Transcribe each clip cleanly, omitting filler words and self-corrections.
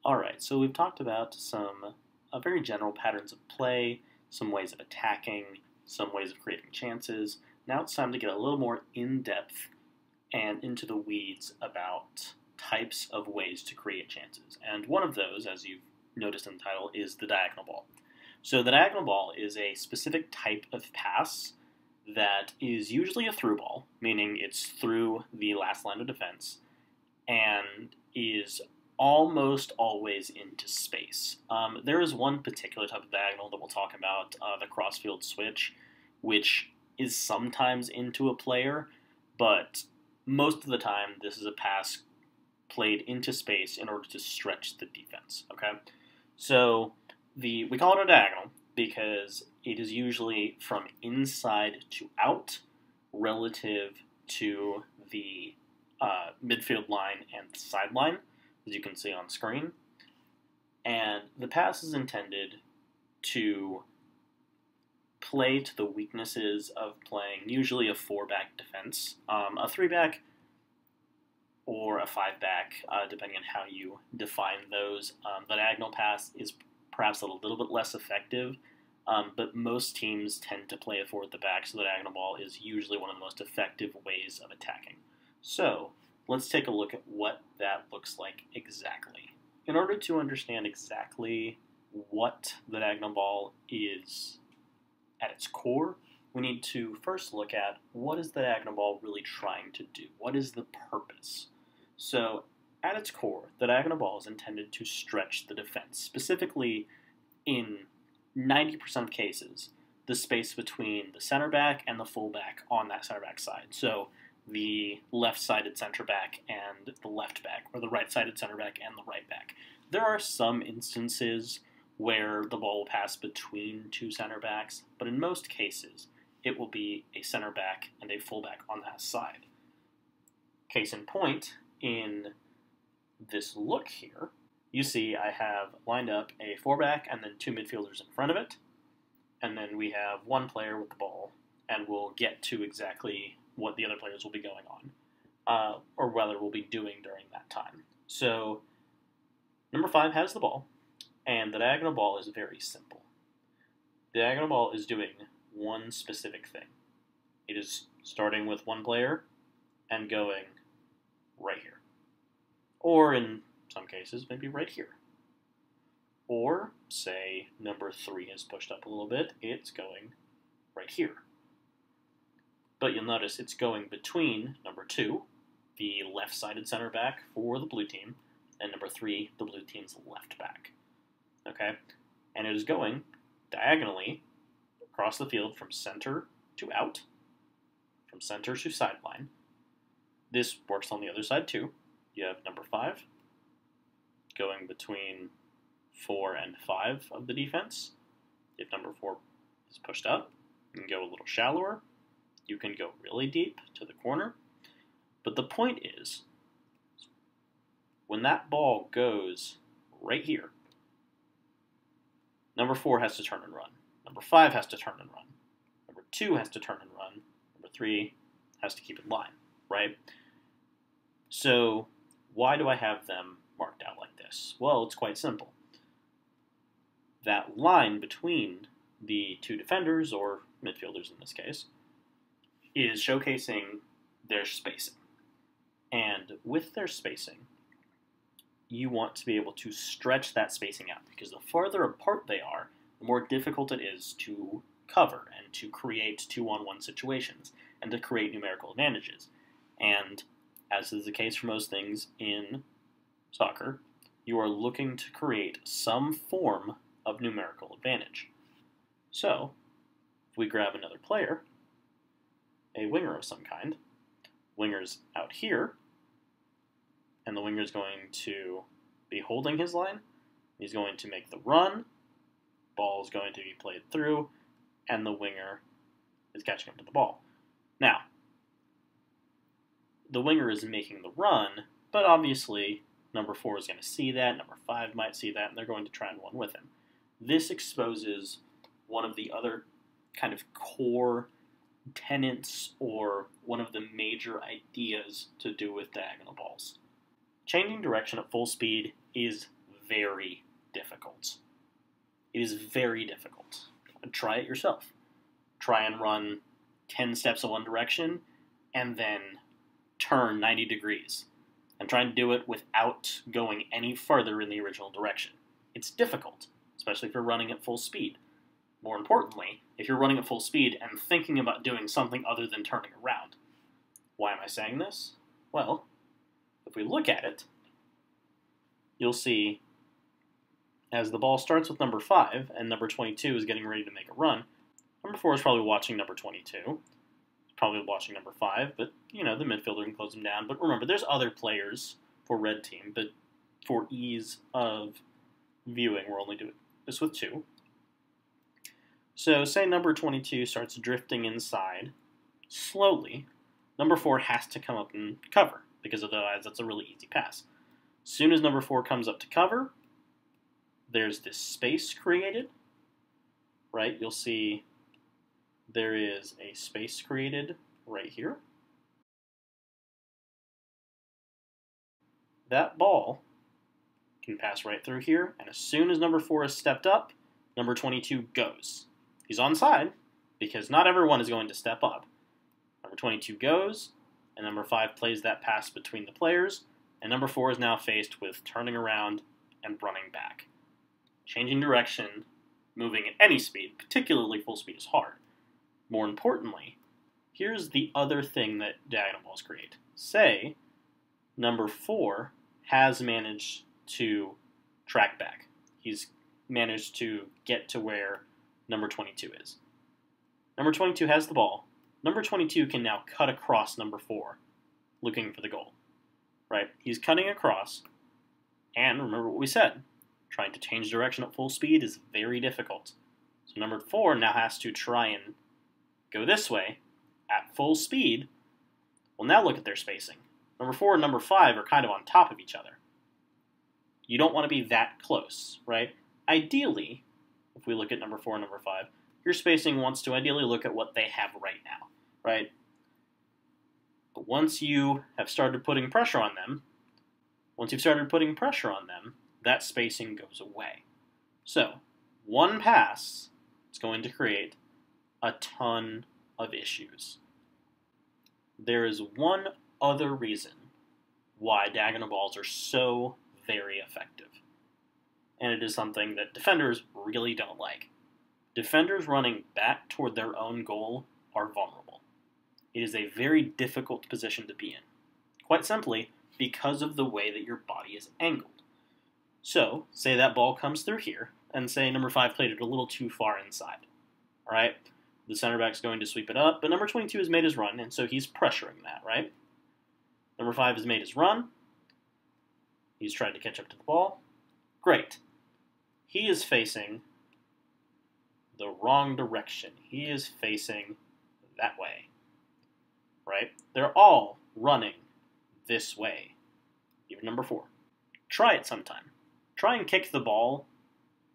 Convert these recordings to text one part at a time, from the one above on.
Alright, so we've talked about some very general patterns of play, some ways of attacking, some ways of creating chances. Now it's time to get a little more in-depth and into the weeds about types of ways to create chances. And one of those, as you've noticed in the title, is the diagonal ball. So the diagonal ball is a specific type of pass that is usually a through ball, meaning it's through the last line of defense, and is almost always into space. There is one particular type of diagonal that we'll talk about, the crossfield switch, which is sometimes into a player, but most of the time this is a pass played into space in order to stretch the defense. Okay, so we call it a diagonal because it is usually from inside to out relative to the midfield line and sideline, as you can see on screen. And the pass is intended to play to the weaknesses of playing usually a 4-back defense, a 3-back, or a 5-back, depending on how you define those. The diagonal pass is perhaps a little bit less effective, but most teams tend to play it forward the back, so the diagonal ball is usually one of the most effective ways of attacking. So let's take a look at what that looks like exactly. In order to understand exactly what the diagonal ball is at its core, we need to first look at what is the diagonal ball really trying to do? What is the purpose? So at its core, the diagonal ball is intended to stretch the defense, specifically in 90% of cases, the space between the center back and the fullback on that center back side. So the left-sided center back and the left back, or the right-sided center back and the right back. There are some instances where the ball will pass between two center backs, but in most cases, it will be a center back and a fullback on that side. Case in point, in this look here, you see I have lined up a 4-back and then two midfielders in front of it, and then we have one player with the ball, and we'll get to exactly what the other players will be going on, or whether we'll be doing during that time. So, number 5 has the ball, and the diagonal ball is very simple. The diagonal ball is doing one specific thing. It is starting with one player and going right here. Or in some cases, maybe right here. Or, say, number 3 is pushed up a little bit, it's going right here. But you'll notice it's going between number 2, the left-sided center back for the blue team, and number 3, the blue team's left back. Okay? And it is going diagonally across the field from center to out, from center to sideline. This works on the other side too. You have number 5 going between 4 and 5 of the defense. If number 4 is pushed up, you can go a little shallower. You can go really deep to the corner. But the point is, when that ball goes right here, number 4 has to turn and run. Number 5 has to turn and run. Number 2 has to turn and run. Number 3 has to keep in line, right? So why do I have them marked out like this? Well, it's quite simple. That line between the two defenders, or midfielders in this case, is showcasing their spacing. And with their spacing, you want to be able to stretch that spacing out, because the farther apart they are, the more difficult it is to cover and to create 2-on-1 situations and to create numerical advantages. And as is the case for most things in soccer, you are looking to create some form of numerical advantage. So, if we grab another player, a winger of some kind, winger's out here, and the winger's going to be holding his line, he's going to make the run, ball is going to be played through, and the winger is catching up to the ball. Now, the winger is making the run, but obviously number 4 is going to see that, number 5 might see that, and they're going to try and run with him. This exposes one of the other kind of core tenets, or one of the major ideas to do with diagonal balls. Changing direction at full speed is very difficult. It is very difficult. Try it yourself. Try and run 10 steps in one direction and then turn 90 degrees. And try and do it without going any further in the original direction. It's difficult, especially if you're running at full speed. More importantly, if you're running at full speed and thinking about doing something other than turning around. Why am I saying this? Well, if we look at it, you'll see as the ball starts with number 5 and number 22 is getting ready to make a run, number 4 is probably watching number 22. He's probably watching number 5, but, the midfielder can close him down. But remember, there's other players for red team, but for ease of viewing, we're only doing this with 2. So say number 22 starts drifting inside slowly. Number 4 has to come up and cover, because otherwise that's a really easy pass. As soon as number 4 comes up to cover, there's this space created, right? You'll see there is a space created right here. That ball can pass right through here, and as soon as number 4 has stepped up, number 22 goes. He's onside, because not everyone is going to step up. Number 22 goes, and number 5 plays that pass between the players, and number 4 is now faced with turning around and running back. Changing direction, moving at any speed, particularly full speed, is hard. More importantly, here's the other thing that diagonal balls create. Say number 4 has managed to track back. He's managed to get to where number 22 is. Number 22 has the ball. Number 22 can now cut across number 4, looking for the goal. Right? He's cutting across, and remember what we said. Trying to change direction at full speed is very difficult. So number 4 now has to try and go this way at full speed. Well, now look at their spacing. Number 4 and number 5 are kind of on top of each other. You don't want to be that close, right? Ideally, if we look at number 4 and number 5, your spacing wants to ideally look at what they have right now, right? But once you have started putting pressure on them, that spacing goes away. So, one pass is going to create a ton of issues. There is one other reason why diagonal balls are so very effective. And it is something that defenders really don't like. Defenders running back toward their own goal are vulnerable. It is a very difficult position to be in. Quite simply, because of the way that your body is angled. So, say that ball comes through here, and say number 5 played it a little too far inside. Alright? The center back's going to sweep it up, but number 22 has made his run, and so he's pressuring that, right? Number 5 has made his run. He's tried to catch up to the ball. Great. He is facing the wrong direction. He is facing that way. Right? They're all running this way. Even number 4. Try it sometime. Try and kick the ball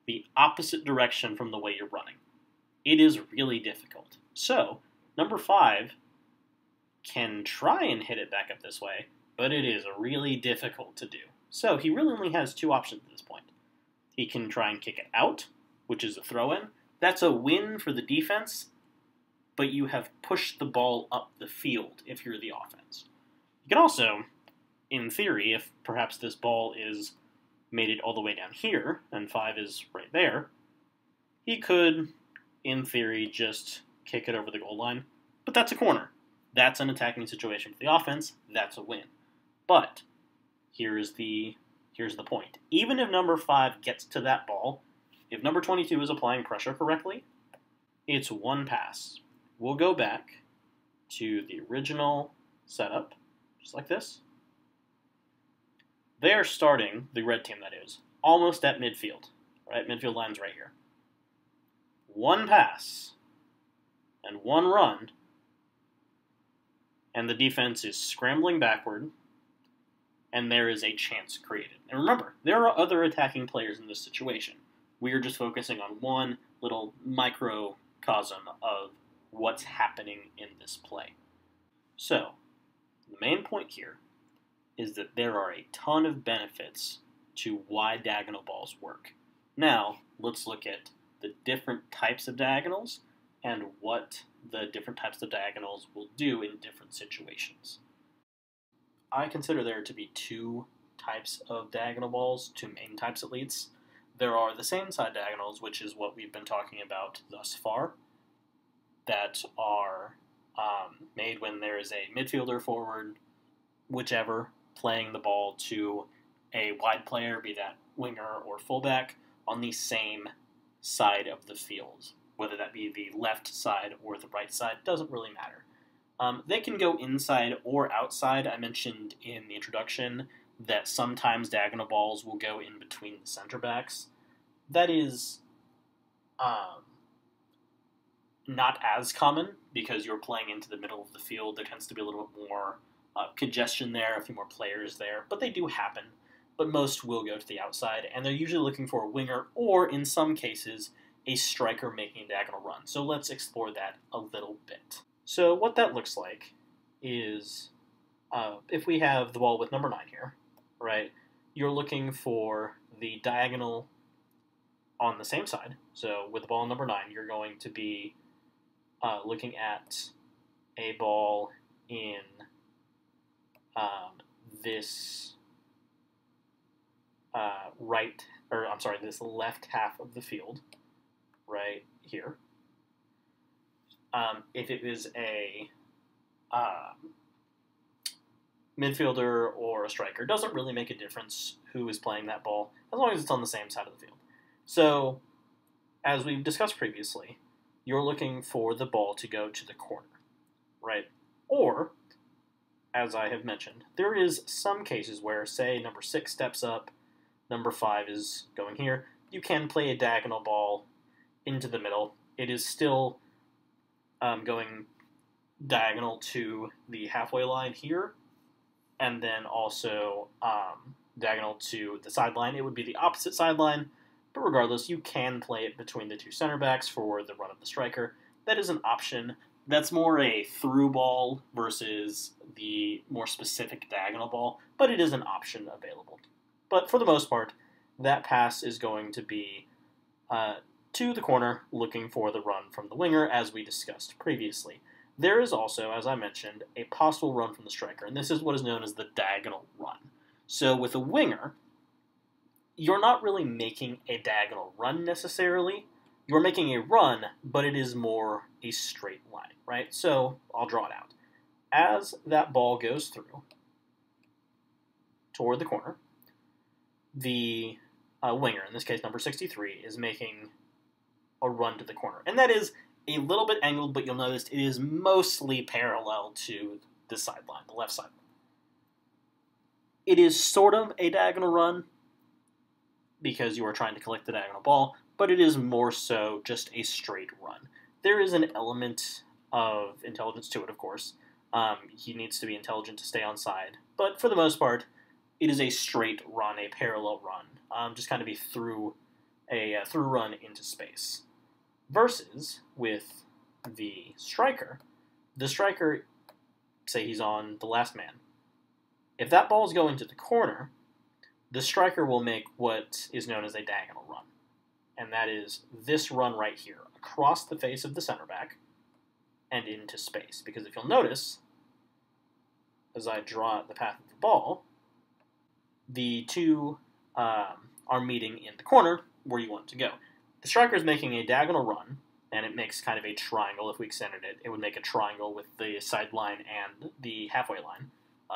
the opposite direction from the way you're running. It is really difficult. So, number 5 can try and hit it back up this way, but it is really difficult to do. So, he really only has 2 options at this point. He can try and kick it out, which is a throw-in. That's a win for the defense, but you have pushed the ball up the field if you're the offense. You can also, in theory, if perhaps this ball is made it all the way down here, and 5 is right there, he could, in theory, just kick it over the goal line. But that's a corner. That's an attacking situation for the offense. That's a win. But here's the point. Even if number 5 gets to that ball, if number 22 is applying pressure correctly, it's one pass. We'll go back to the original setup, just like this. They are starting, the red team that is, almost at midfield. Right? Midfield line's right here. One pass and one run, and the defense is scrambling backward, and there is a chance created. And remember, there are other attacking players in this situation. We are just focusing on one little microcosm of what's happening in this play. So, the main point here is that there are a ton of benefits to why diagonal balls work. Now, let's look at the different types of diagonals and what the different types of diagonals will do in different situations. I consider there to be two types of diagonal balls, two main types at least. There are the same side diagonals, which is what we've been talking about thus far, that are made when there is a midfielder, forward, whichever, playing the ball to a wide player, be that winger or fullback, on the same side of the field. Whether that be the left side or the right side, doesn't really matter. They can go inside or outside. I mentioned in the introduction that sometimes diagonal balls will go in between the center backs. That is not as common because you're playing into the middle of the field. There tends to be a little bit more congestion there, a few more players there, but they do happen. But most will go to the outside, and they're usually looking for a winger or, in some cases, a striker making a diagonal run. So let's explore that a little bit. So what that looks like is, if we have the ball with number 9 here, right, you're looking for the diagonal on the same side. So with the ball on number 9, you're going to be looking at a ball in this this left half of the field, right here. If it was a midfielder or a striker, doesn't really make a difference who is playing that ball, as long as it's on the same side of the field. So, as we've discussed previously, you're looking for the ball to go to the corner, right? Or, as I have mentioned, there is some cases where, say, number 6 steps up, number 5 is going here. You can play a diagonal ball into the middle. It is still going diagonal to the halfway line here, and then also diagonal to the sideline. It would be the opposite sideline, but regardless, you can play it between the two center backs for the run of the striker. That is an option. That's more a through ball versus the more specific diagonal ball, but it is an option available. But for the most part, that pass is going to be to the corner, looking for the run from the winger, as we discussed previously. There is also, as I mentioned, a possible run from the striker, and this is what is known as the diagonal run. So with a winger, you're not really making a diagonal run necessarily. You're making a run, but it is more a straight line, right? So I'll draw it out. As that ball goes through toward the corner, the winger, in this case number 63, is making a run to the corner. And that is a little bit angled, but you'll notice it is mostly parallel to the sideline, the left sideline. It is sort of a diagonal run because you are trying to collect the diagonal ball, but it is more so just a straight run. There is an element of intelligence to it, of course. He needs to be intelligent to stay on side, but for the most part, it is a straight run, a parallel run, just kind of be through run into space. Versus with the striker, say he's on the last man. If that ball is going to the corner, the striker will make what is known as a diagonal run. And that is this run right here, across the face of the center back and into space. Because if you'll notice, as I draw the path of the ball, the two are meeting in the corner where you want it to go. The striker is making a diagonal run, and it makes kind of a triangle. If we extended it, it would make a triangle with the sideline and the halfway line,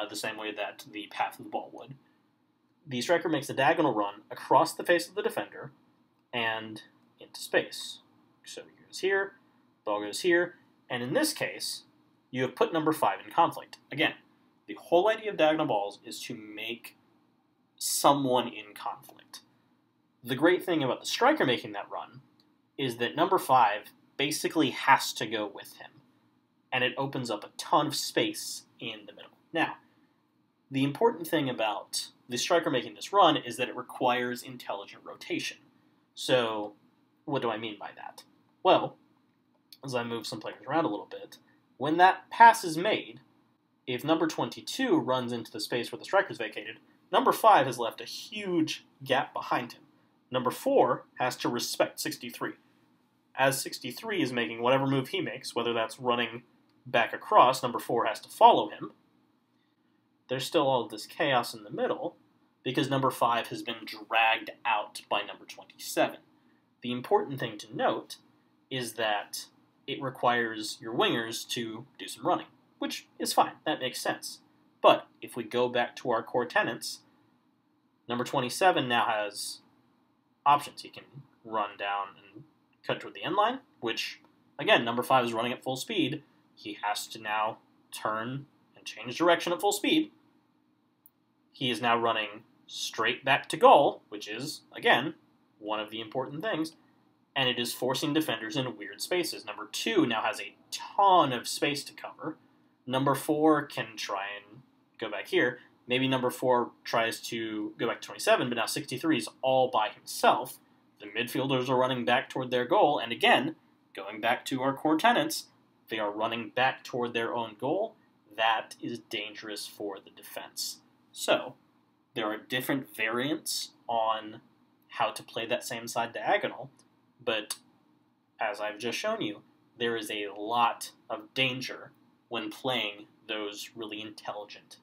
the same way that the path of the ball would. The striker makes a diagonal run across the face of the defender and into space. So he goes here, ball goes here, and in this case, you have put number 5 in conflict. Again, the whole idea of diagonal balls is to make someone in conflict. The great thing about the striker making that run is that number 5 basically has to go with him, and it opens up a ton of space in the middle. Now, the important thing about the striker making this run is that it requires intelligent rotation. So, what do I mean by that? Well, as I move some players around a little bit, when that pass is made, if number 22 runs into the space where the striker is vacated, number 5 has left a huge gap behind him. Number 4 has to respect 63. As 63 is making whatever move he makes, whether that's running back across, number 4 has to follow him. There's still all of this chaos in the middle, because number 5 has been dragged out by number 27. The important thing to note is that it requires your wingers to do some running, which is fine, that makes sense. But if we go back to our core tenets, number 27 now has options. He can run down and cut toward the end line, which, again, number 5 is running at full speed. He has to now turn and change direction at full speed. He is now running straight back to goal, which is, again, one of the important things, and it is forcing defenders in weird spaces. Number 2 now has a ton of space to cover. Number 4 can try and go back here. Maybe number 4 tries to go back to 27, but now 63 is all by himself. The midfielders are running back toward their goal, and again, going back to our core tenets, they are running back toward their own goal. That is dangerous for the defense. So, there are different variants on how to play that same side diagonal, but as I've just shown you, there is a lot of danger when playing those really intelligent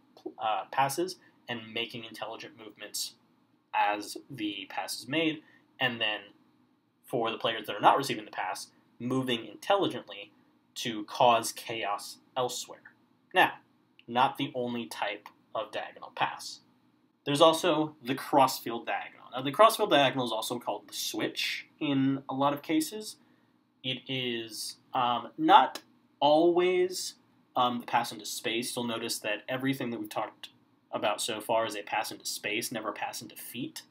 passes and making intelligent movements as the pass is made, and then for the players that are not receiving the pass, moving intelligently to cause chaos elsewhere. Now, not the only type of diagonal pass. There's also the crossfield diagonal. Now, the crossfield diagonal is also called the switch in a lot of cases. It is not always the pass into space. You'll notice that everything that we've talked about so far is a pass into space, never a pass into feet.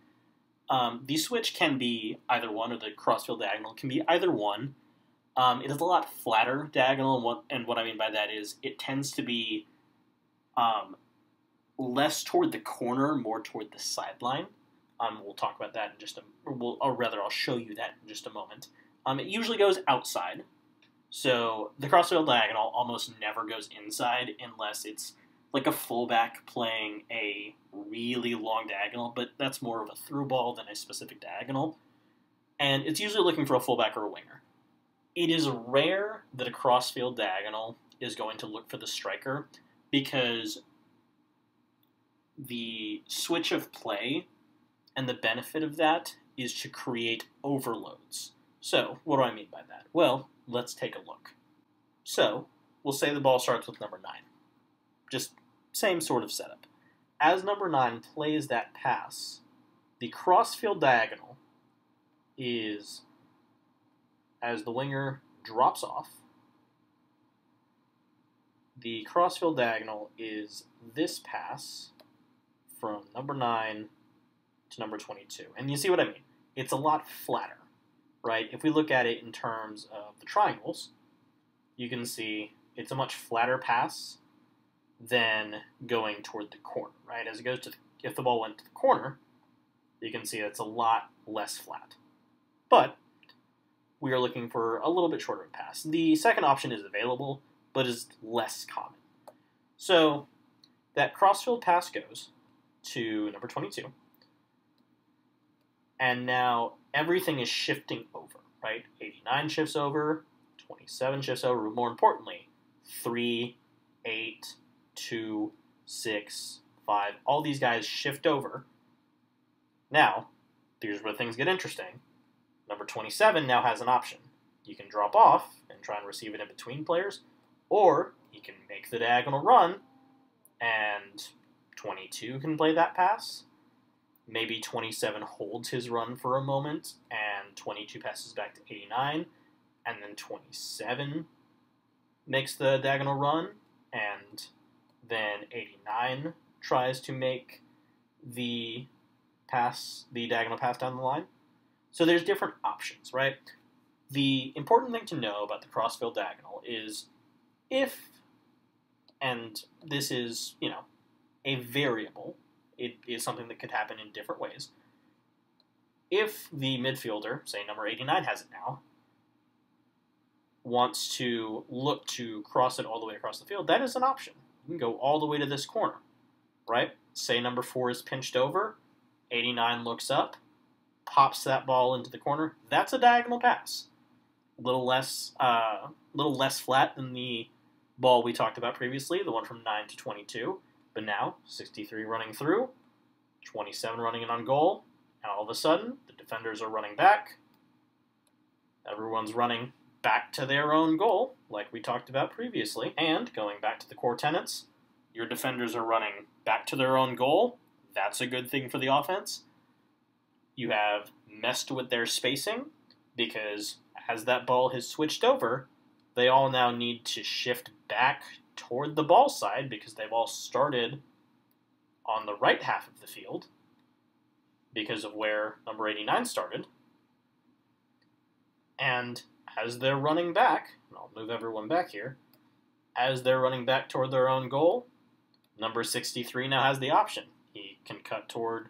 The switch can be either one, or the crossfield diagonal can be either one. It is a lot flatter diagonal, and what I mean by that is it tends to be less toward the corner, more toward the sideline. We'll talk about that in just I'll show you that in just a moment. It usually goes outside, so the crossfield diagonal almost never goes inside unless it's like a fullback playing a really long diagonal, but that's more of a through ball than a specific diagonal, and it's usually looking for a fullback or a winger. It is rare that a crossfield diagonal is going to look for the striker, because the switch of play and the benefit of that is to create overloads. So, what do I mean by that? Well, let's take a look. So, we'll say the ball starts with number 9. Just same sort of setup. As number 9 plays that pass, the crossfield diagonal is, as the winger drops off, the crossfield diagonal is this pass from number 9 to number 22. And you see what I mean? It's a lot flatter, right? If we look at it in terms of the triangles, you can see it's a much flatter pass than going toward the corner, right? As it goes to, if the ball went to the corner, you can see it's a lot less flat. But we are looking for a little bit shorter of a pass. The second option is available, but is less common. So that crossfield pass goes to number 22, and now everything is shifting over, right? 89 shifts over, 27 shifts over, but more importantly, 3, 8, 2, 6, 5, all these guys shift over. Now, here's where things get interesting. Number 27 now has an option. You can drop off and try and receive it in between players, or he can make the diagonal run, and 22 can play that pass. Maybe 27 holds his run for a moment, and 22 passes back to 89, and then 27 makes the diagonal run, and then 89 tries to make the diagonal pass down the line. So there's different options, right? The important thing to know about the crossfield diagonal is if, and this is, a variable, it is something that could happen in different ways. If the midfielder, say number 89 has it now, wants to look to cross it all the way across the field, that is an option. You can go all the way to this corner, right? say number 4 is pinched over, 89 looks up, pops that ball into the corner. That's a diagonal pass. A little less flat than the ball we talked about previously, the one from 9 to 22. But now, 63 running through, 27 running in on goal, and all of a sudden, the defenders are running back. Everyone's running back to their own goal, like we talked about previously. And, going back to the core tenets, your defenders are running back to their own goal. That's a good thing for the offense. You have messed with their spacing, because as that ball has switched over, they all now need to shift back toward the ball side because they've all started on the right half of the field because of where number 89 started. And as they're running back, and I'll move everyone back here, as they're running back toward their own goal, number 63 now has the option. He can cut toward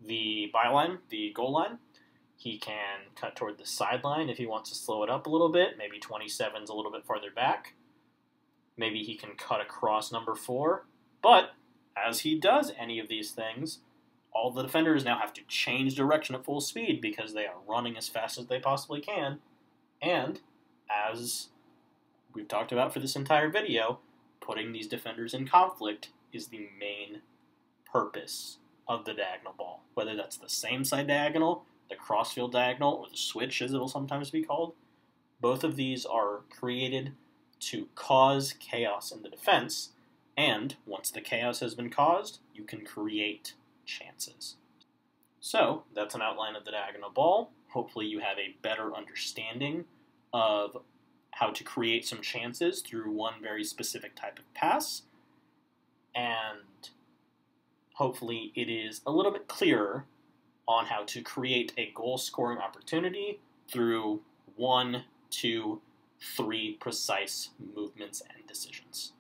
the byline, the goal line. He can cut toward the sideline if he wants to slow it up a little bit. Maybe 27's a little bit farther back. Maybe he can cut across number 4. But as he does any of these things, all the defenders now have to change direction at full speed because they are running as fast as they possibly can. And as we've talked about for this entire video, putting these defenders in conflict is the main purpose of the diagonal ball. Whether that's the same side diagonal, the crossfield diagonal, or the switch as it will sometimes be called, both of these are created to cause chaos in the defense, and once the chaos has been caused, you can create chances. So, that's an outline of the diagonal ball. Hopefully you have a better understanding of how to create some chances through one very specific type of pass, and hopefully it is a little bit clearer on how to create a goal-scoring opportunity through 1, 2, 3 precise movements and decisions.